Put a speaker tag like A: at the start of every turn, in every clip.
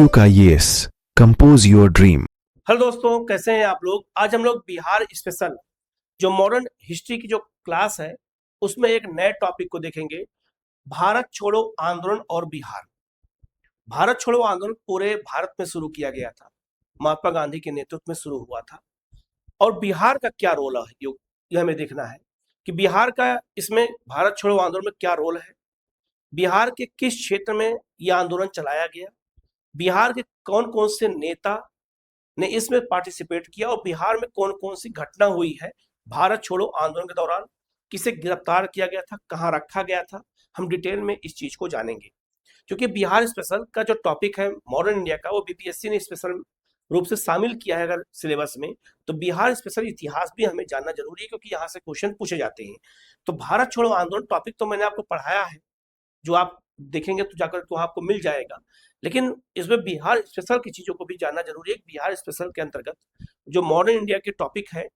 A: IQ का yes, compose your dream.
B: Hello दोस्तों, कैसे हैं आप लोग। आज हम लोग बिहार स्पेशल जो मॉडर्न हिस्ट्री की जो क्लास है उसमें एक नए टॉपिक को देखेंगे, भारत छोड़ो आंदोलन और बिहार। भारत छोड़ो आंदोलन पूरे भारत में शुरू किया गया था, महात्मा गांधी के नेतृत्व में शुरू हुआ था। और बिहार का क्या रोल है ये हमें देखना है कि बिहार का इसमें भारत छोड़ो आंदोलन में क्या रोल है, बिहार के किस क्षेत्र में यह आंदोलन चलाया गया, बिहार के कौन कौन से नेता ने इसमें पार्टिसिपेट किया और बिहार में कौन कौन सी घटना हुई है भारत छोड़ो आंदोलन के दौरान, किसे गिरफ्तार किया गया था, कहाँ रखा गया था। हम डिटेल में इस चीज को जानेंगे क्योंकि बिहार स्पेशल का जो टॉपिक है मॉडर्न इंडिया का, वो बीपीएससी ने स्पेशल रूप से शामिल किया है अगर सिलेबस में, तो बिहार स्पेशल इतिहास भी हमें जानना जरूरी है क्योंकि यहाँ से क्वेश्चन पूछे जाते हैं। तो भारत छोड़ो आंदोलन टॉपिक तो मैंने आपको पढ़ाया है, जो आप देखेंगे तो जाकर तो आपको मिल जाएगा, लेकिन इसमें बिहार स्पेशल की चीजों को भी जानना जरूरी है। बिहार स्पेशल के अंतर्गत जो मॉडर्न इंडिया के टॉपिक है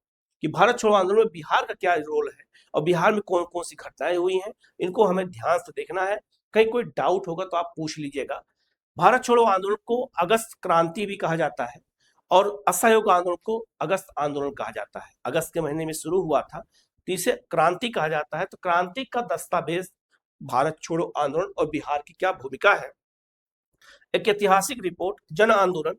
B: कि भारत छोड़ो आंदोलन में बिहार का क्या रोल है और बिहार में कौन कौन सी घटनाएं हुई हैं, इनको हमें ध्यान से देखना है। कहीं कोई डाउट होगा तो आप पूछ लीजिएगा। भारत छोड़ो आंदोलन को अगस्त क्रांति भी कहा जाता है और असहयोग आंदोलन को अगस्त आंदोलन कहा जाता है। अगस्त के महीने में शुरू हुआ था तो इसे क्रांति कहा जाता है। तो क्रांति का दस्तावेज भारत छोड़ो आंदोलन और बिहार की क्या भूमिका है, एक ऐतिहासिक रिपोर्ट, जन आंदोलन,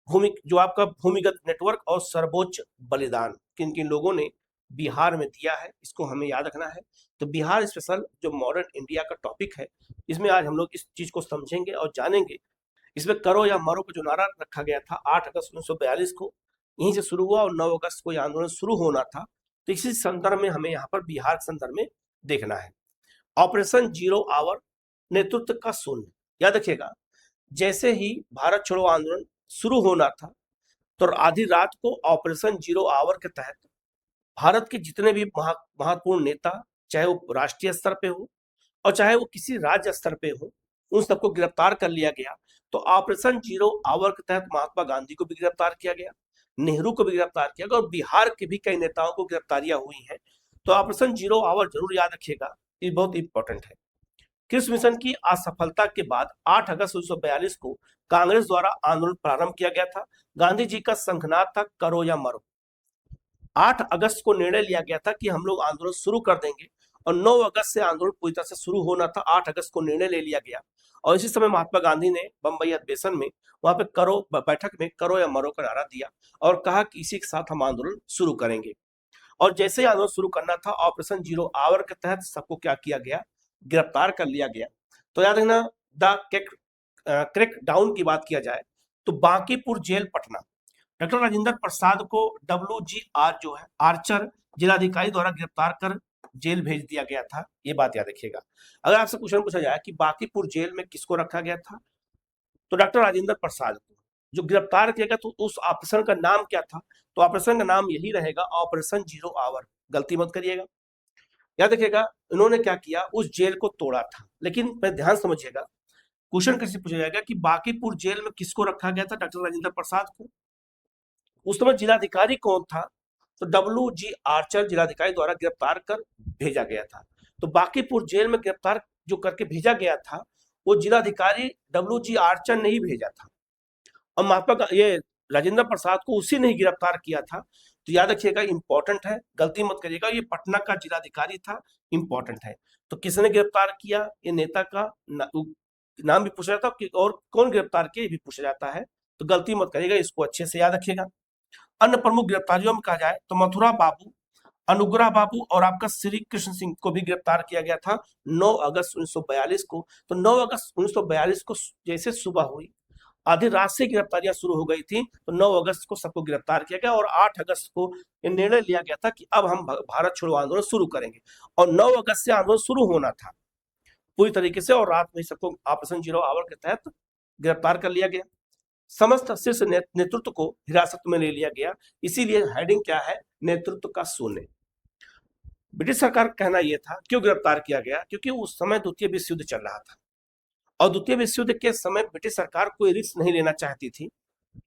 B: भूमि जो आपका भूमिगत नेटवर्क और सर्वोच्च बलिदान किन किन लोगों ने बिहार में दिया है, इसको हमें याद रखना है। तो बिहार स्पेशल जो मॉडर्न इंडिया का टॉपिक है, इसमें आज हम लोग इस चीज को समझेंगे और जानेंगे। इसमें करो या मरो का जो नारा रखा गया था 8 अगस्त 1942 को, यहीं से शुरू हुआ और 9 अगस्त को यह आंदोलन शुरू होना था। तो इसी संदर्भ में हमें यहाँ पर बिहार के संदर्भ में देखना है। ऑपरेशन जीरो आवर, नेतृत्व का शून्य। याद रखिएगा, जैसे ही भारत छोड़ो आंदोलन शुरू होना था तो आधी रात को ऑपरेशन जीरो आवर के तहत भारत के जितने भी महत्वपूर्ण नेता, चाहे वो राष्ट्रीय स्तर पे हो और चाहे वो किसी राज्य स्तर पे हो, उन सबको गिरफ्तार कर लिया गया। तो ऑपरेशन जीरो आवर के तहत महात्मा गांधी को भी गिरफ्तार किया गया, नेहरू को भी गिरफ्तार किया गया और बिहार के भी कई नेताओं को गिरफ्तारियां हुई हैं। तो ऑपरेशन जीरो आवर जरूर याद रखिएगा, ये बहुत इंपॉर्टेंट है। क्रिस मिशन की असफलता के बाद 8 अगस्त 1942 को कांग्रेस द्वारा आंदोलन प्रारंभ किया गया था। गांधी जी का संघनाद था करो या मरो। 8 अगस्त को निर्णय लिया गया था कि हम लोग आंदोलन शुरू कर देंगे और 9 अगस्त से आंदोलन पूरी तरह से शुरू होना था। 8 अगस्त को निर्णय ले लिया गया और इसी समय महात्मा गांधी ने बंबई अधिवेशन में वहां पे बैठक में करो या मरो का नारा दिया और कहा कि इसी के साथ हम आंदोलन शुरू करेंगे। और जैसे ही आंदोलन शुरू करना था, ऑपरेशन जीरो आवर के तहत सबको क्या किया गया, गिरफ्तार कर लिया गया। तो याद रखना, द क्रैक डाउन की बात किया जाए तो बांकीपुर जेल पटना, डॉक्टर राजेंद्र प्रसाद को WGR जो है आर्चर जिलाधिकारी द्वारा गिरफ्तार कर जेल भेज दिया गया था। ये बात याद रखिएगा। अगर आपसे क्वेश्चन पूछा जाए कि बांकीपुर जेल में किसको रखा गया था, तो डॉक्टर राजेंद्र प्रसाद को जो गिरफ्तार किया गया। तो उस ऑपरेशन का नाम क्या था, तो ऑपरेशन का नाम यही रहेगा, ऑपरेशन जीरो आवर। गलती मत करिएगा, याद रखिएगा। इन्होंने क्या किया, उस जेल को तोड़ा था। लेकिन मैं ध्यान समझिएगा, क्वेश्चन कैसे पूछा जाएगा कि बांकीपुर जेल में किसको रखा गया था, डॉक्टर राजेंद्र प्रसाद को। उस समय जिलाधिकारी कौन था, तो WG आर्चर जिलाधिकारी द्वारा गिरफ्तार कर भेजा गया था। तो बांकीपुर जेल में गिरफ्तार जो करके भेजा गया था वो जिलाधिकारी WG आर्चर ने ही भेजा था और ये राजेंद्र प्रसाद को उसी ने ही गिरफ्तार किया था। तो याद रखिएगा, इंपॉर्टेंट है, गलती मत करिएगा। ये पटना का जिलाधिकारी था, इंपॉर्टेंट है। तो किसने गिरफ्तार किया, ये नेता का नाम भी पूछा जाता है और कौन गिरफ्तार किया ये भी पूछा जाता है। तो गलती मत करिएगा, इसको अच्छे से याद रखिएगा। अन्य प्रमुख गिरफ्तारियों में कहा जाए तो मथुरा बाबू, अनुग्रह बाबू और आपका श्री कृष्ण सिंह को भी गिरफ्तार किया गया था 9 अगस्त 1942 को। तो 9 अगस्त 1942 को जैसे सुबह हुई, आधी रात से गिरफ्तारियां शुरू हो गई थी, तो 9 अगस्त को सबको गिरफ्तार किया गया और 8 अगस्त को ये निर्णय लिया गया था कि अब हम भारत छोड़ो आंदोलन शुरू करेंगे। और 9 अगस्त से आंदोलन शुरू होना था पूरी तरीके से और रात में सबको ऑपरेशन जीरो आवर के तहत गिरफ्तार कर लिया गया। समस्त शीर्ष नेतृत्व को हिरासत में ले लिया गया। इसीलिए हेडिंग क्या है, नेतृत्व का शून्य। ब्रिटिश सरकार का कहना यह था, क्यों गिरफ्तार किया गया, क्योंकि उस समय द्वितीय विश्व युद्ध चल रहा था और द्वितीय विश्व युद्ध के समय ब्रिटिश सरकार कोई रिस्क नहीं लेना चाहती थी।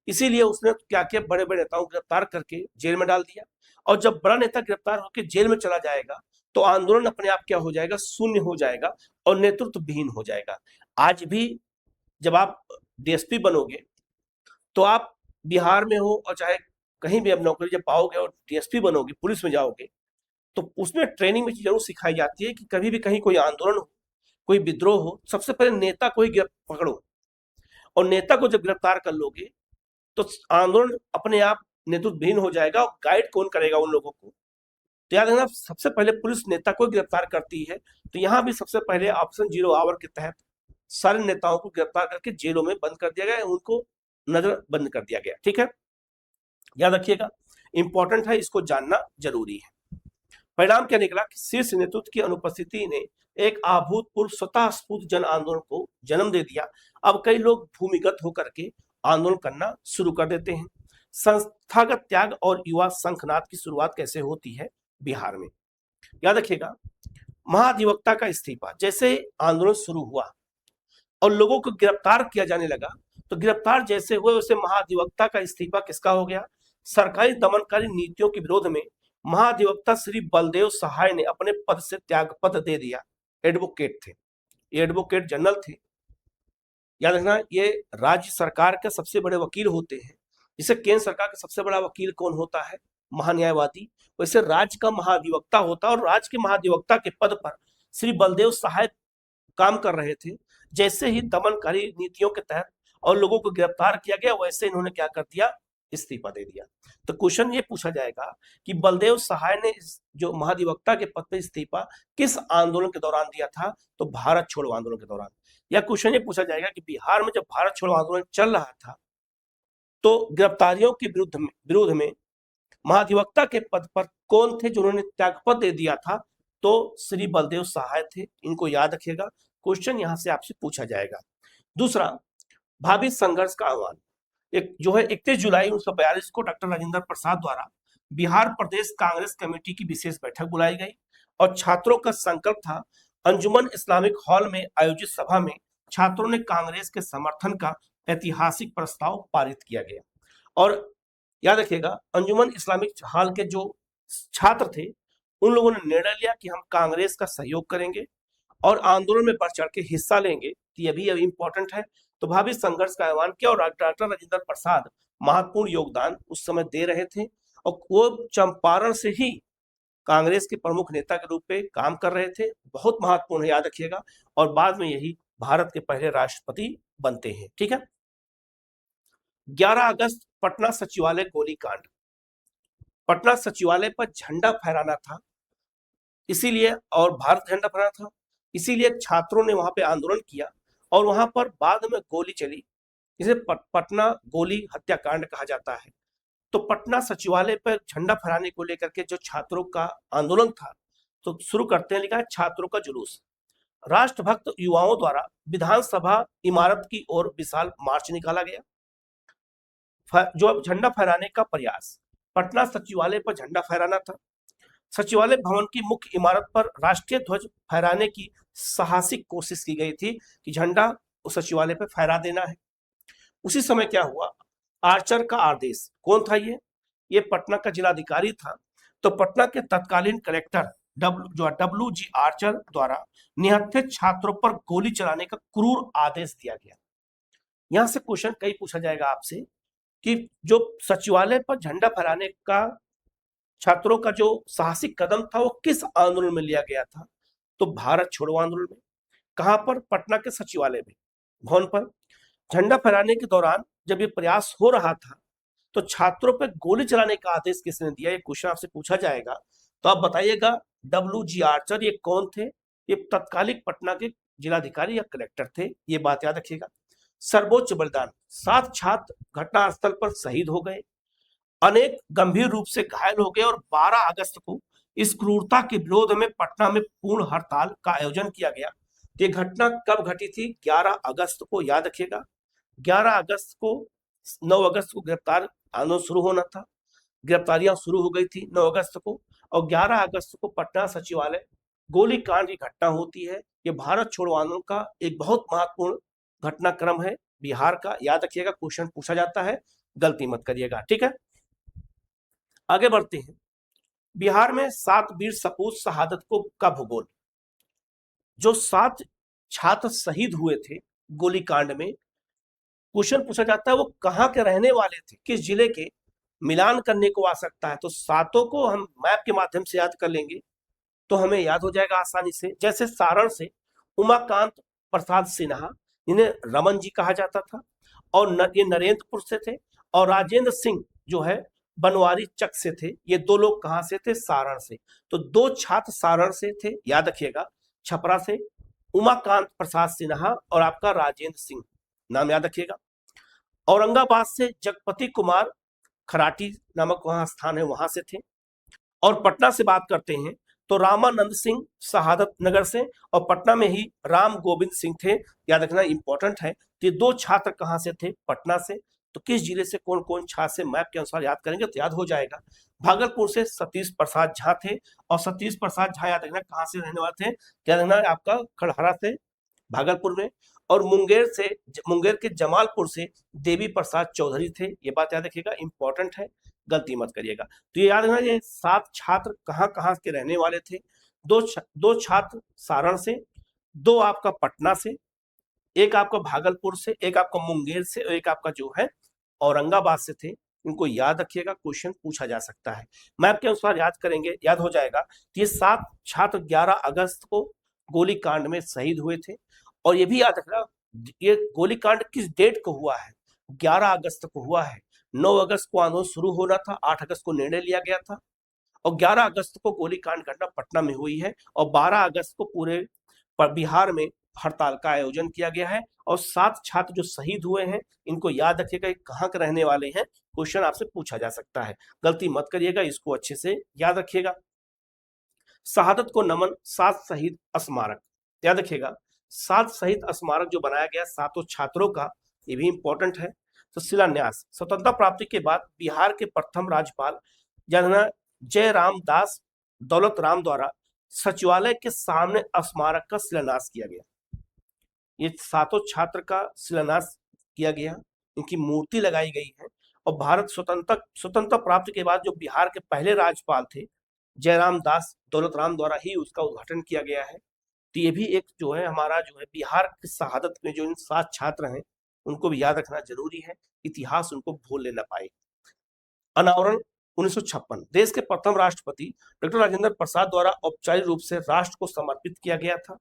B: इसीलिए उसने क्या किया, बड़े बड़े नेताओं को गिरफ्तार करके जेल में डाल दिया। और जब बड़ा नेता गिरफ्तार होकर जेल में चला जाएगा तो आंदोलन अपने आप क्या हो जाएगा, शून्य हो जाएगा और नेतृत्व विहीन हो जाएगा। आज भी जब आप DSP बनोगे तो आप बिहार में हो और चाहे कहीं भी अब नौकरी जब पाओगे और डीएसपी बनोगे, पुलिस में जाओगे, तो उसमें ट्रेनिंग में जरूर सिखाई जाती है कि कभी भी कहीं कोई आंदोलन हो, कोई विद्रोह हो, सबसे पहले नेता को ही पकड़ो, और नेता को जब गिरफ्तार कर लोगे तो आंदोलन अपने आप नेतृत्वहीन हो जाएगा, और गाइड कौन करेगा उन लोगों को। तो याद रखना, सबसे पहले पुलिस नेता को गिरफ्तार करती है। तो यहाँ भी सबसे पहले ऑप्शन 0 आवर के तहत सारे नेताओं को गिरफ्तार करके जेलों में बंद कर दिया गया, उनको नजर बंद कर दिया गया। ठीक है, याद रखिएगा, इंपॉर्टेंट है, इसको जानना जरूरी है। परिणाम क्या निकला कि शीर्ष नेतृत्व की अनुपस्थिति ने एक अभूतपूर्व स्वतः स्फूर्त जन आंदोलन को जन्म दे दिया। अब कई लोग भूमिगत होकर के आंदोलन करना शुरू कर देते हैं। संस्थागत त्याग और युवा संखनाद की शुरुआत कैसे होती है बिहार में, याद रखिएगा। महाधिवक्ता का इस्तीफा, जैसे आंदोलन शुरू हुआ और लोगों को गिरफ्तार किया जाने लगा, तो गिरफ्तार जैसे हुए वैसे महाधिवक्ता का इस्तीफा किसका हो गया? सरकारी दमनकारी नीतियों के विरोध में महाधिवक्ता श्री बलदेव सहाय ने अपने पद से त्याग पत्र दे दिया। एडवोकेट थे, ये एडवोकेट जनरल थे। याद रखना, ये राज्य सरकार के सबसे बड़े वकील होते हैं। जिसे केंद्र सरकार का सबसे बड़ा वकील कौन होता है? महान्यायवादी। वैसे राज्य का महाधिवक्ता होता है, और राज्य के महाधिवक्ता के पद पर श्री बलदेव सहाय काम कर रहे थे। जैसे ही दमनकारी नीतियों के तहत और लोगों को गिरफ्तार किया गया, वैसे इन्होंने क्या कर दिया? इस्तीफा दे दिया। तो क्वेश्चन ये पूछा जाएगा कि बलदेव सहाय ने जो महाधिवक्ता के पद पर इस्तीफा किस आंदोलन के दौरान दिया था? तो भारत छोड़ो आंदोलन के दौरान। या क्वेश्चन ये पूछा जाएगा कि बिहार में जब भारत छोड़ो आंदोलन चल रहा था, तो गिरफ्तारियों के विरोध में महाधिवक्ता के पद पर कौन थे जिन्होंने त्यागपत्र दे दिया था? तो श्री बलदेव सहाय थे। इनको याद रखिएगा, क्वेश्चन यहां से आपसे पूछा जाएगा। दूसरा, भावी संघर्ष का आह्वान। एक जो है 31 जुलाई 1942 को डॉक्टर राजेंद्र प्रसाद द्वारा बिहार प्रदेश कांग्रेस कमेटी की विशेष बैठक बुलाई गई, और छात्रों का संकल्प था। अंजुमन इस्लामिक हॉल में आयोजित सभा में छात्रों ने कांग्रेस के समर्थन का ऐतिहासिक प्रस्ताव पारित किया गया। और याद रखिएगा, अंजुमन इस्लामिक हॉल के जो छात्र थे, उन लोगों ने निर्णय लिया कि हम कांग्रेस का सहयोग करेंगे और आंदोलन में बढ़ चढ़ के हिस्सा लेंगे। तो ये भी अब इंपॉर्टेंट है। तो भावी संघर्ष का आह्वान किया, और डॉक्टर राजेंद्र प्रसाद महत्वपूर्ण योगदान उस समय दे रहे थे, और वो चंपारण से ही कांग्रेस के प्रमुख नेता के रूप में काम कर रहे थे। बहुत महत्वपूर्ण है, याद रखिएगा। और बाद में यही भारत के पहले राष्ट्रपति बनते हैं। ठीक है, 11 अगस्त पटना सचिवालय गोलीकांड। पटना सचिवालय पर झंडा फहराना था, इसीलिए, और भारत झंडा फहराना था, इसीलिए छात्रों ने वहां पे आंदोलन किया, और वहां पर बाद में गोली चली। इसे पटना गोली हत्याकांड कहा जाता है। तो पटना सचिवालय पर झंडा फहराने को लेकर के जो छात्रों का आंदोलन था, तो शुरू करते हैं, लिखा है छात्रों का जुलूस। राष्ट्रभक्त युवाओं द्वारा विधानसभा इमारत की ओर विशाल मार्च निकाला गया। जो झंडा फहराने का प्रयास, पटना सचिवालय पर झंडा फहराना था। सचिवालय भवन की मुख्य इमारत पर राष्ट्रीय ध्वज फहराने की साहसिक कोशिश की गई थी कि झंडा उस सचिवालय पर फहरा देना है। उसी समय क्या हुआ? आर्चर का आदेश, कौन था ये पटना का जिलाधिकारी था। तो पटना के तत्कालीन कलेक्टर WG आर्चर द्वारा निहत्थे छात्रों पर गोली चलाने का क्रूर आदेश दिया गया। यहां से क्वेश्चन कई पूछा जाएगा आपसे कि जो सचिवालय पर झंडा फहराने का छात्रों का जो साहसिक कदम था, वो किस आंदोलन में लिया गया था? तो भारत छोड़ो आंदोलन में। कहां पर? पटना के सचिवालय में भवन पर। झंडा फहराने के दौरान जब ये प्रयास हो रहा था, तो छात्रों पर गोली चलाने का आदेश किसने दिया? ये क्वेश्चन आपसे पूछा जाएगा। तो आप बताइएगा, WG आर्चर ये कौन थे? ये तत्कालिक पटना के जिलाधिकारी या कलेक्टर थे। ये बात याद रखिएगा। सर्वोच्च बलिदान, 7 छात्र घटनास्थल पर शहीद हो गए, अनेक गंभीर रूप से घायल हो गए, और 12 अगस्त को इस क्रूरता के विरोध में पटना में पूर्ण हड़ताल का आयोजन किया गया। ये घटना कब घटी थी? 11 अगस्त को, याद रखिएगा। 11 अगस्त को, 9 अगस्त को गिरफ्तार आंदोलन शुरू होना था, गिरफ्तारियां शुरू हो गई थी 9 अगस्त को, और 11 अगस्त को पटना सचिवालय गोलीकांड की घटना होती है। ये भारत छोड़ो आंदोलन का एक बहुत महत्वपूर्ण घटनाक्रम है बिहार का, याद रखिएगा। क्वेश्चन पूछा जाता है, गलती मत करिएगा। ठीक है, आगे बढ़ते हैं। बिहार में 7 वीर सपूत शहादत का भूगोल। जो 7 छात्र शहीद हुए थे गोलीकांड में, क्वेश्चन पूछा जाता है वो कहाँ के रहने वाले थे, किस जिले के, मिलान करने को आ सकता है। तो सातों को हम मैप के माध्यम से याद कर लेंगे तो हमें याद हो जाएगा आसानी से। जैसे सारण से उमाकांत प्रसाद सिन्हा, जिन्हें रमन जी कहा जाता था, और ये नरेंद्रपुर से थे। और राजेंद्र सिंह जो है बनवारी चक से थे। ये दो लोग कहाँ से थे, सारण से। तो दो छात्र सारण से थे, याद रखिएगा, छपरा से उमाकांत प्रसाद सिन्हा और आपका राजेंद्र सिंह, नाम याद रखिएगा। औरंगाबाद से जगपति कुमार खराटी नामक वहां स्थान है, वहां से थे। और पटना से बात करते हैं तो रामानंद सिंह शहादत नगर से, और पटना में ही राम गोविंद सिंह थे, याद रखना इंपॉर्टेंट है। तो ये दो छात्र कहाँ से थे, पटना से। तो किस जिले से कौन कौन छात्र से, मैप के अनुसार याद करेंगे तो याद हो जाएगा। भागलपुर से सतीश प्रसाद झा थे, और सतीश प्रसाद झा याद रखना कहाँ से रहने वाले थे, याद रखना आपका खड़हरा से, भागलपुर में। और मुंगेर के जमालपुर से देवी प्रसाद चौधरी थे, ये बात याद रखिएगा, इंपॉर्टेंट है, गलती मत करिएगा। तो ये याद रखना, ये 7 छात्र कहाँ कहाँ के रहने वाले थे। दो छात्र सारण से, 2 आपका पटना से, एक आपका भागलपुर से, एक आपका मुंगेर से, और एक आपका जो है औरंगाबाद से थे। इनको याद रखिएगा, क्वेश्चन पूछा जा सकता है। मैप के अनुसार याद करेंगे, याद हो जाएगा। तो ये 7 छात्र 11 अगस्त को गोलीकांड में शहीद हुए थे। और ये भी याद रखना, ये गोलीकांड किस डेट को हुआ है, 11 अगस्त को हुआ है। 9 अगस्त को आंदोलन शुरू होना था, 8 अगस्त को निर्णय लिया गया था, और 11 अगस्त को गोलीकांड घटना पटना में हुई है, और 12 अगस्त को पूरे बिहार में हड़ताल का आयोजन किया गया है। और 7 छात्र जो शहीद हुए हैं, इनको याद रखिएगा, कहाँ के रहने वाले हैं, क्वेश्चन आपसे पूछा जा सकता है, गलती मत करिएगा, इसको अच्छे से याद रखिएगा। शहादत को नमन 7 शहीद स्मारक, याद रखिएगा, 7 शहीद स्मारक जो बनाया गया 7 छात्रों का, ये भी इंपॉर्टेंट है। तो शिलान्यास, स्वतंत्रता प्राप्ति के बाद बिहार के प्रथम राज्यपाल जनरल जयराम दास दौलत राम द्वारा सचिवालय के सामने स्मारक का शिलान्यास किया गया। ये 7 छात्र का शिलान्यास किया गया, इनकी मूर्ति लगाई गई है। और भारत स्वतंत्रता प्राप्ति के बाद जो बिहार के पहले राज्यपाल थे जयराम दास दौलत राम द्वारा ही उसका उद्घाटन किया गया है। तो ये भी एक जो है हमारा जो है बिहार की शहादत में जो इन 7 छात्र हैं, उनको भी याद रखना जरूरी है, इतिहास उनको भूल लेना पाए। अनावरण 1956, देश के प्रथम राष्ट्रपति डॉक्टर राजेंद्र प्रसाद द्वारा औपचारिक रूप से राष्ट्र को समर्पित किया गया था।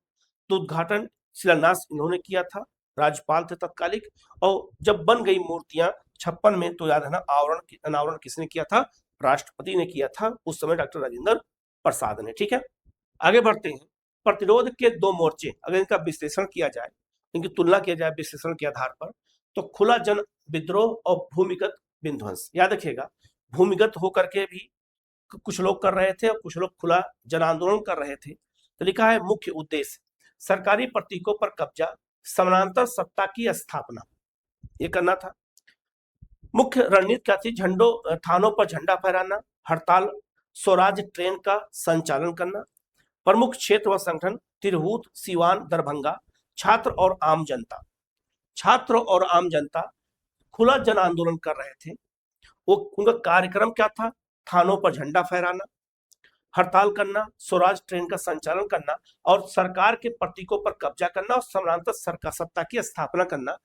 B: तो उद्घाटन शिलान्यास इन्होंने किया था, राज्यपाल थे तत्कालिक। और जब बन गई मूर्तियां 56 में, तो याद है ना, अनावरण किसने किया था, राष्ट्रपति ने किया था, उस समय डॉक्टर राजेंद्र प्रसाद ने। ठीक है, आगे बढ़ते हैं। प्रतिरोध के 2 मोर्चे, अगर इनका विश्लेषण किया जाए, इनकी तुलना किया जाए विश्लेषण के आधार पर, तो खुला जन विद्रोह और भूमिगत विध्वंस। याद रखिएगा, भूमिगत होकर के भी कुछ लोग कर रहे थे और कुछ लोग खुला जन आंदोलन कर रहे थे। तो लिखा है मुख्य उद्देश्य सरकारी प्रतीकों पर कब्जा, समानांतर सत्ता की स्थापना, ये करना था। मुख्य रणनीति क्या थी, थानों पर झंडा फहराना, हड़ताल, स्वराज ट्रेन का संचालन करना। प्रमुख क्षेत्र व संगठन तिरहुत, सीवान, दरभंगा। छात्र और आम जनता खुला जन आंदोलन कर रहे थे। वो उनका कार्यक्रम क्या था, थानों पर झंडा फहराना, हड़ताल करना, स्वराज ट्रेन का संचालन करना, और सरकार के प्रतीकों पर कब्जा करना, और समानांतर सरकार सत्ता की स्थापना करना।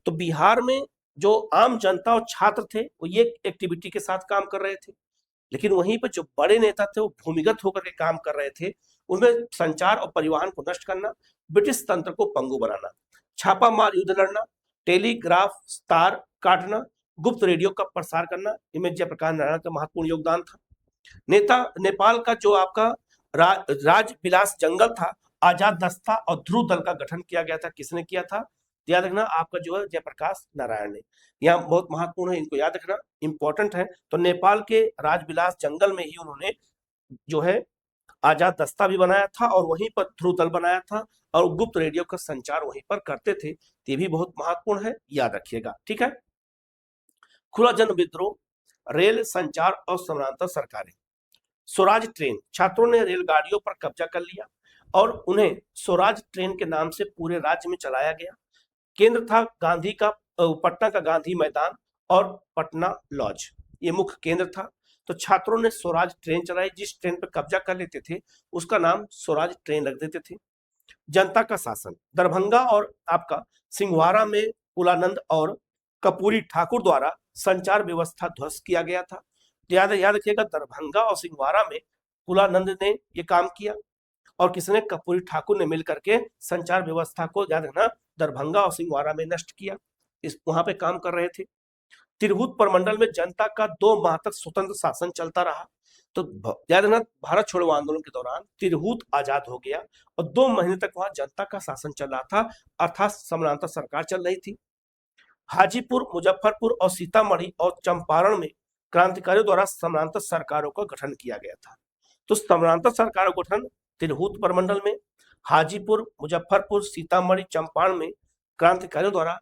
B: तो बिहार में जो आम जनता और छात्र थे वो ये एक्टिविटी के साथ काम कर रहे थे, लेकिन वहीं पर जो बड़े नेता थे वो भूमिगत होकर के काम कर रहे थे। उनमें संचार और परिवहन को नष्ट करना, ब्रिटिश तंत्र को पंगु बनाना, छापामार युद्ध लड़ना, टेलीग्राफ तार काटना, गुप्त रेडियो का प्रसार करना, इनमें जयप्रकाश नारायण का महत्वपूर्ण योगदान था। नेपाल का जो आपका राजविलास जंगल था, आजाद दस्ता और ध्रुव दल का गठन किया गया था, किसने किया था, याद रखना आपका जो है जयप्रकाश नारायण ने। यहाँ बहुत महत्वपूर्ण है, इनको याद रखना, इंपॉर्टेंट है। तो नेपाल के राजविलास जंगल में ही उन्होंने जो है आजाद दस्ता भी बनाया था, और वहीं पर ध्रुव दल बनाया था, और गुप्त रेडियो का संचार वहीं पर करते थे। ये भी बहुत महत्वपूर्ण है, याद रखिएगा। ठीक है, खुला जन विद्रोह, रेल संचार और समानांतर सरकारें। स्वराज ट्रेन, छात्रों ने रेलगाड़ियों पर कब्जा कर लिया और उन्हें स्वराज ट्रेन के नाम से पूरे राज्य में चलाया गया। केंद्र था पटना का गांधी मैदान और पटना लॉज, ये मुख्य केंद्र था। तो छात्रों ने स्वराज ट्रेन चलाई, जिस ट्रेन पर कब्जा कर लेते थे उसका नाम स्वराज ट्रेन रख देते थे। जनता का शासन, दरभंगा और आपका सिंघवाड़ा में कुलानंद और कर्पूरी ठाकुर द्वारा संचार व्यवस्था ध्वस्त किया गया था। तो याद रखिएगा, दरभंगा और सिंहवाड़ा में कुलानंद ने ये काम किया और किसने, कर्पूरी ठाकुर ने मिलकर के संचार व्यवस्था को, याद रखना, दरभंगा और सिंहवाड़ा में नष्ट किया। इस वहां पे काम कर रहे थे। तिरहुत प्रमंडल में जनता का 2 माह तक स्वतंत्र शासन चलता रहा। तो याद रखना, भारत छोड़ो आंदोलन के दौरान तिरहुत आजाद हो गया और 2 महीने तक वहां जनता का शासन चल रहा था, अर्थात समानांतर सरकार चल रही थी। हाजीपुर, मुजफ्फरपुर और सीतामढ़ी और चंपारण में क्रांतिकारियों द्वारा समानांतर सरकारों का गठन किया गया था। तो समानांतर सरकारों का गठन तिरहुत प्रमंडल में, हाजीपुर, मुजफ्फरपुर, सीतामढ़ी, चंपारण में क्रांतिकारियों द्वारा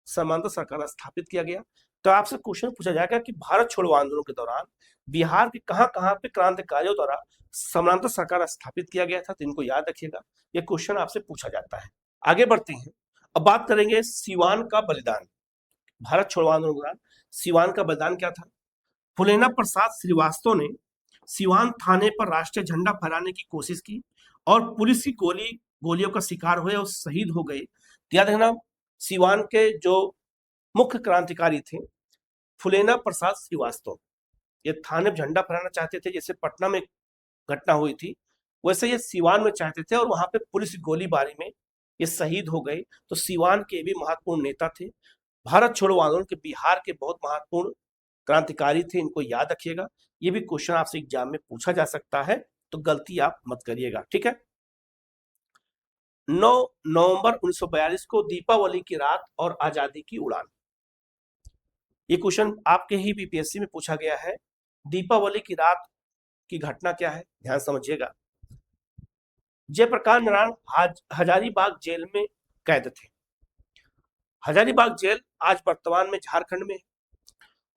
B: समानांतर सरकार स्थापित किया गया। तो आपसे क्वेश्चन पूछा जाएगा कि भारत छोड़ो आंदोलन के दौरान बिहार के कहां पे क्रांतिकारियों द्वारा समानांतर सरकार स्थापित किया गया था, तो इनको याद रखिएगा, ये क्वेश्चन आपसे पूछा जाता है। आगे बढ़ते हैं, अब बात करेंगे सिवान का बलिदान। भारत छोड़ो आंदोलन के दौरान सिवान का बलिदान क्या था। फुलेना प्रसाद श्रीवास्तव ने सिवान थाने पर राष्ट्रीय झंडा फहराने की कोशिश की और पुलिस की गोलियों का शिकार हुए और शहीद हो गए। याद रखना, सिवान के जो मुख्य क्रांतिकारी थे फुलेना प्रसाद श्रीवास्तव, ये थाने पर झंडा फहराना चाहते थे, जैसे पटना में घटना हुई थी वैसे ये सिवान में चाहते थे और वहां पे पुलिस गोलीबारी में ये शहीद हो गए। तो सिवान के भी महत्वपूर्ण नेता थे। भारत छोड़ो आंदोलन के बिहार के बहुत महत्वपूर्ण क्रांतिकारी थे, इनको याद रखिएगा। ये भी क्वेश्चन आपसे एग्जाम में पूछा जा सकता है, तो गलती आप मत करिएगा, ठीक है। 9 नवंबर 1942 को दीपावली की रात और आजादी की उड़ान, ये क्वेश्चन आपके ही बीपीएससी में पूछा गया है। दीपावली की रात की घटना क्या है, ध्यान समझिएगा। जयप्रकाश नारायण हजारीबाग जेल में कैद थे। हजारीबाग जेल आज वर्तमान में झारखंड में है।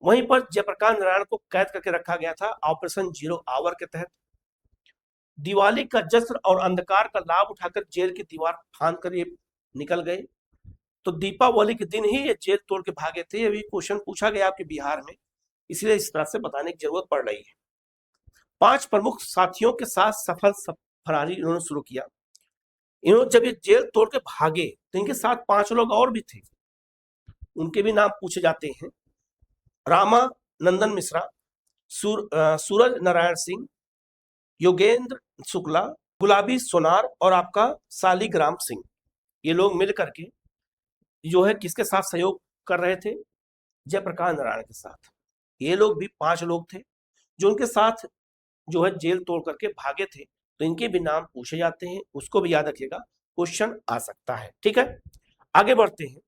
B: वहीं पर जयप्रकाश नारायण को कैद करके रखा गया था ऑपरेशन जीरो आवर के तहत। दिवाली का जश्न और अंधकार का लाभ उठाकर जेल की दीवार फांद कर ये निकल गए। तो दीपावली के दिन ही ये जेल तोड़ के भागे थे। ये भी क्वेश्चन पूछा गया आपके बिहार में, इसलिए इस तरह से बताने की जरूरत पड़ रही है। 5 प्रमुख साथियों के साथ सफल फरारी इन्होंने शुरू किया। इन्होंने जब ये जेल तोड़ के भागे तो इनके साथ 5 लोग और भी थे, उनके भी नाम पूछे जाते हैं। रामा नंदन मिश्रा, सूरज नारायण सिंह, योगेंद्र शुक्ला, गुलाबी सोनार और आपका शालिग्राम सिंह। ये लोग मिल करके जो है किसके साथ सहयोग कर रहे थे, जयप्रकाश नारायण के साथ। ये लोग भी 5 लोग थे जो उनके साथ जो है जेल तोड़ करके भागे थे, तो इनके भी नाम पूछे जाते हैं, उसको भी याद रखिएगा, क्वेश्चन आ सकता है, ठीक है। आगे बढ़ते हैं।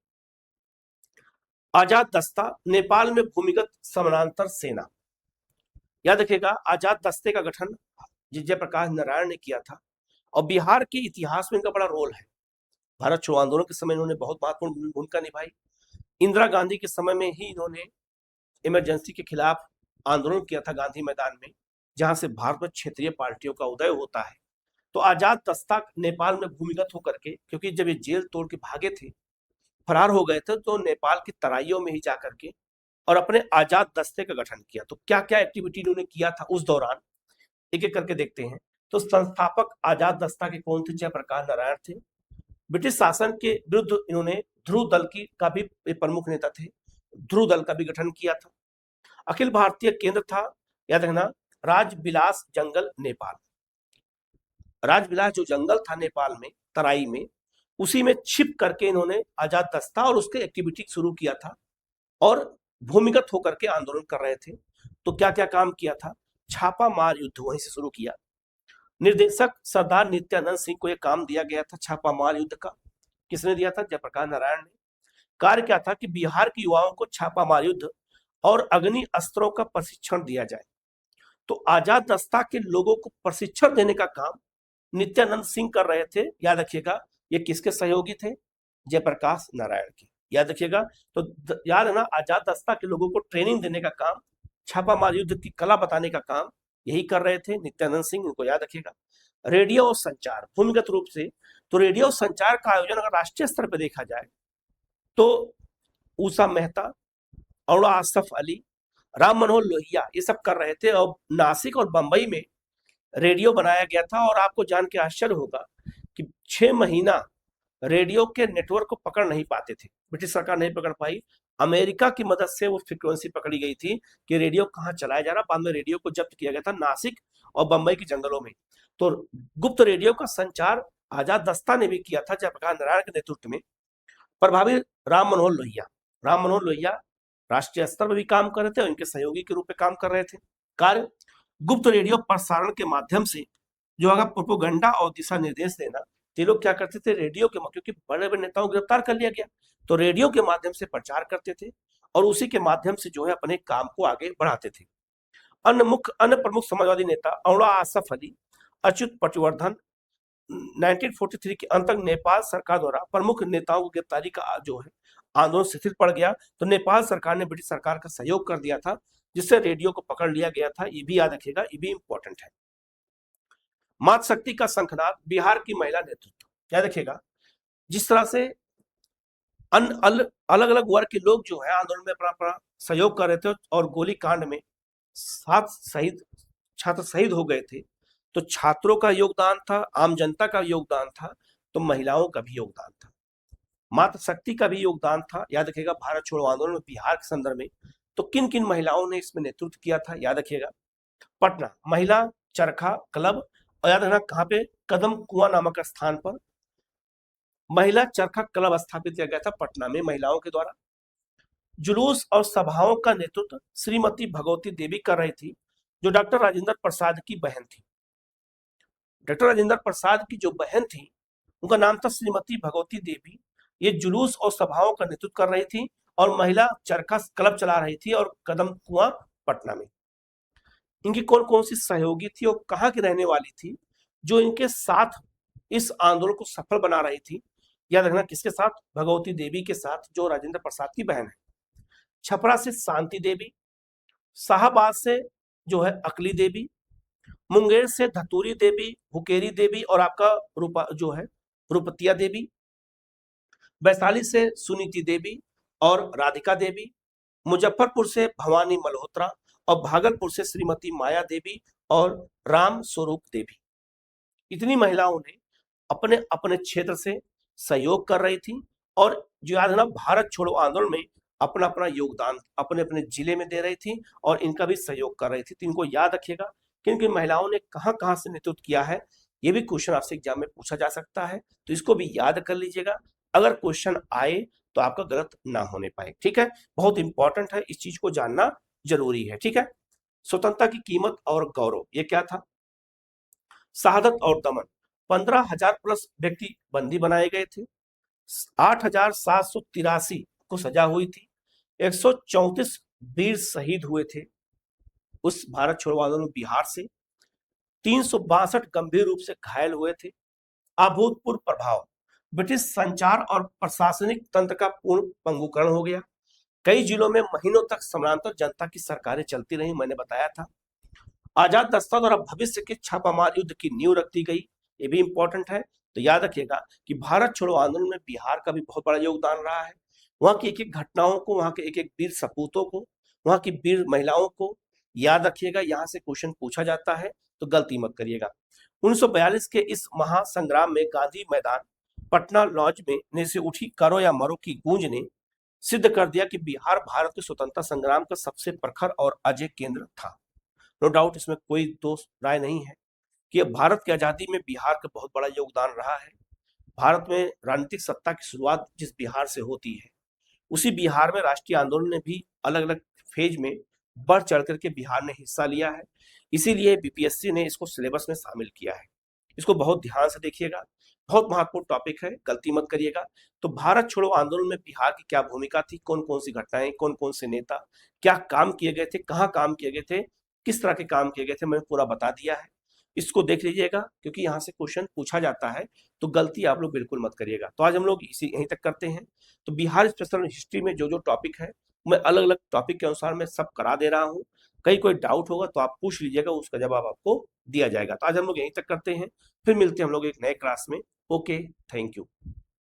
B: आजाद दस्ता, नेपाल में भूमिगत समानांतर सेना। याद रखिएगा, आजाद दस्ते का गठन जयप्रकाश नारायण ने किया था और बिहार के इतिहास में इनका बड़ा रोल है। भारत छोड़ो आंदोलन के समय इन्होंने बहुत महत्वपूर्ण भूमिका निभाई। इंदिरा गांधी के समय में ही इन्होंने इमरजेंसी के खिलाफ आंदोलन किया था गांधी मैदान में, जहां से भारत में क्षेत्रीय पार्टियों का उदय होता है। तो आजाद दस्ता नेपाल में भूमिगत होकर के, क्योंकि जब ये जेल तोड़ के भागे थे, फरार हो गए थे, तो नेपाल की तराइयों में ही जाकर के और अपने आजाद दस्ते का गठन किया। तो क्या क्या एक्टिविटी इन्होंने किया था उस दौरान, एक एक करके देखते हैं। तो संस्थापक आजाद दस्ता के कौन थे, जयप्रकाश नारायण थे। ब्रिटिश शासन के विरुद्ध इन्होंने ध्रुव दल की का भी प्रमुख नेता थे, ध्रुव दल का भी गठन किया था। अखिल भारतीय केंद्र था, याद रखना, राजविलास जंगल नेपाल। राजविलास जो जंगल था नेपाल में तराई में, उसी में छिप करके इन्होंने आजाद दस्ता और उसके एक्टिविटी शुरू किया था और भूमिगत होकर के आंदोलन कर रहे थे। तो क्या क्या काम किया था, छापा मार युद्ध वहीं से शुरू किया। निर्देशक सरदार नित्यानंद सिंह को यह काम दिया गया था छापा मार युद्ध का। किसने दिया था, जयप्रकाश नारायण ने। कार्य क्या था कि बिहार के युवाओं को छापा मार युद्ध और अग्नि अस्त्रों का प्रशिक्षण दिया जाए। तो आजाद दस्ता के लोगों को प्रशिक्षण देने का काम नित्यानंद सिंह कर रहे थे। याद रखिएगा, ये किसके सहयोगी थे, जयप्रकाश नारायण के। याद रखिएगा, तो याद है ना, आजाद दस्ता के लोगों को ट्रेनिंग देने का काम, छापामार युद्ध की कला बताने का काम यही कर रहे थे नित्यानंद सिंह, इनको याद रखिएगा। रेडियो और संचार, भूमिगत रूप से तो रेडियो संचार का आयोजन अगर राष्ट्रीय स्तर पर देखा जाए तो ऊषा मेहता, अरुणा आसफ अली, राम मनोहर लोहिया, ये सब कर रहे थे। और नासिक और बंबई में रेडियो बनाया गया था। और आपको जान के आश्चर्य होगा कि 6 महीना रेडियो के नेटवर्क को पकड़ नहीं पाते थे, ब्रिटिश सरकार नहीं पकड़ पाई। अमेरिका की मदद से वो फ्रीक्वेंसी पकड़ी गई थी कि रेडियो कहाँ चलाया जा रहा। बाद में रेडियो को जब्त किया गया था नासिक और बंबई के जंगलों में। तो गुप्त रेडियो का संचार आजाद दस्ता ने भी किया था जयप्रकाश नारायण के नेतृत्व में। प्रभावी राम मनोहर लोहिया राष्ट्रीय स्तर पर भी काम कर रहे थे और इनके सहयोगी के रूप में काम कर रहे थे। कार्य गुप्त रेडियो प्रसारण के माध्यम से जो अगर प्रोपोगंडा और दिशा निर्देश देना, तो ये लोग क्या करते थे, रेडियो के क्योंकि बड़े बड़े नेताओं को गिरफ्तार कर लिया गया, तो रेडियो के माध्यम से प्रचार करते थे और उसी के माध्यम से जो है अपने काम को आगे बढ़ाते थे। अन्य प्रमुख समाजवादी नेता अरुणा आसफ अली, अच्युत पटवर्धन 1943 के अंत तक नेपाल सरकार द्वारा प्रमुख नेताओं की गिरफ्तारी का जो है आंदोलन शिथिल पड़ गया, तो नेपाल सरकार ने ब्रिटिश सरकार का सहयोग कर दिया था, जिससे रेडियो को पकड़ लिया गया था। ये भी याद रखिएगा, ये भी इंपॉर्टेंट है। मातृशक्ति का शंखनाद, बिहार की महिला नेतृत्व। याद रखिएगा, जिस तरह से अलग अलग वर्ग के लोग जो है आंदोलन में अपना अपना सहयोग कर रहे थे और गोली कांड में 7 छात्र शहीद हो गए थे, तो छात्रों का योगदान था, आम जनता का योगदान था, तो महिलाओं का भी योगदान था, मातृशक्ति का भी योगदान था। याद रखिएगा, भारत छोड़ो आंदोलन में बिहार के संदर्भ में तो किन किन महिलाओं ने इसमें नेतृत्व किया था, याद रखिएगा। पटना महिला चरखा क्लब, और याद रखना कहाँ पे, कदम कुआं नामक स्थान पर महिला चरखा क्लब स्थापित किया गया था पटना में महिलाओं के द्वारा। जुलूस और सभाओं का नेतृत्व श्रीमती भगवती देवी कर रही थी, जो डॉक्टर राजेंद्र प्रसाद की बहन थी। डॉक्टर राजेंद्र प्रसाद की जो बहन थी उनका नाम था श्रीमती भगवती देवी। ये जुलूस और सभाओं का नेतृत्व कर रही थी और महिला चरखा क्लब चला रही थी और कदम कुआं पटना में। इनकी कौन कौन सी सहयोगी थी और कहाँ की रहने वाली थी जो इनके साथ इस आंदोलन को सफल बना रही थी? याद रखना, किसके साथ, भगवती देवी के साथ, जो राजेंद्र प्रसाद की बहन है। छपरा से शांति देवी, शाहबाद से जो है अकली देवी, मुंगेर से धतूरी देवी, हुकेरी देवी और आपका रूपा जो है रूपतिया देवी, वैशाली से सुनीति देवी और राधिका देवी, मुजफ्फरपुर से भवानी मल्होत्रा और भागलपुर से श्रीमती माया देवी और राम स्वरूप देवी। इतनी महिलाओं ने अपने अपने क्षेत्र से सहयोग कर रही थी और जो याद है ना, भारत छोड़ो आंदोलन में अपना अपना योगदान अपने अपने जिले में दे रही थी और इनका भी सहयोग कर रही थी। तो इनको याद रखिएगा, क्योंकि महिलाओं ने कहां कहां से नेतृत्व किया है, ये भी क्वेश्चन आपसे एग्जाम में पूछा जा सकता है, तो इसको भी याद कर लीजिएगा। अगर क्वेश्चन आए तो आपका गलत ना होने पाए, ठीक है। बहुत इंपॉर्टेंट है, इस चीज को जानना जरूरी है, ठीक है। स्वतंत्रता की कीमत और गौरव, ये क्या था? शहादत और दमन, 15,000 प्लस व्यक्ति बंदी बनाए गए थे, 8,783 को सजा हुई थी, 134 वीर शहीद हुए थे उस भारत छोड़ो आंदोलन बिहार से, 362 गंभीर रूप से घायल हुए थे। अभूतपूर्व प्रभाव, ब्रिटिश संचार और प्रशासनिक तंत्र का पूर्ण पंगुकरण हो गया। कई जिलों में महीनों तक समानांतर जनता की सरकारें चलती रही, मैंने बताया था। आजाद दस्ता द्वारा भविष्य के छापामार युद्ध की नींव रख दी गई, ये भी इंपॉर्टेंट है। तो याद रखिएगा कि भारत छोड़ो आंदोलन में बिहार का भी बहुत बड़ा योगदान रहा है। वहां की एक एक घटनाओं को, वहां के एक एक वीर सपूतों को, वहां की वीर महिलाओं को याद रखिएगा। यहाँ से क्वेश्चन पूछा जाता है, तो गलती मत करिएगा। 1942 के इस महासंग्राम में गांधी मैदान पटना लॉज में से उठी करो या मरो की गूंज ने सिद्ध कर दिया कि बिहार भारत के स्वतंत्रता संग्राम का सबसे प्रखर और अजय केंद्र था। नो डाउट, इसमें कोई दो राय नहीं है कि भारत की आजादी में बिहार का बहुत बड़ा योगदान रहा है। भारत में राजनीतिक सत्ता की शुरुआत जिस बिहार से होती है, उसी बिहार में राष्ट्रीय आंदोलन ने भी अलग अलग फेज में बढ़ चढ़ करके बिहार ने हिस्सा लिया है। इसीलिए बीपीएससी ने इसको सिलेबस में शामिल किया है। इसको बहुत ध्यान से देखिएगा, बहुत महत्वपूर्ण टॉपिक है, गलती मत करिएगा। तो भारत छोड़ो आंदोलन में बिहार की क्या भूमिका थी, कौन कौन सी घटनाएं, कौन कौन से नेता, क्या काम किए गए थे, कहाँ काम किए गए थे, किस तरह के काम किए गए थे, मैंने पूरा बता दिया है। इसको देख लीजिएगा, क्योंकि यहाँ से क्वेश्चन पूछा जाता है, तो गलती आप लोग बिल्कुल मत करिएगा। तो आज हम लोग इसी यहीं तक करते हैं। तो बिहार स्पेशल हिस्ट्री में जो जो टॉपिक है, मैं अलग अलग टॉपिक के अनुसार मैं सब करा दे रहा हूँ। कहीं कोई डाउट होगा तो आप पूछ लीजिएगा, उसका जवाब आपको दिया जाएगा। तो आज हम लोग यहीं तक करते हैं, फिर मिलते हैं हम लोग एक नए क्लास में। Okay, thank you.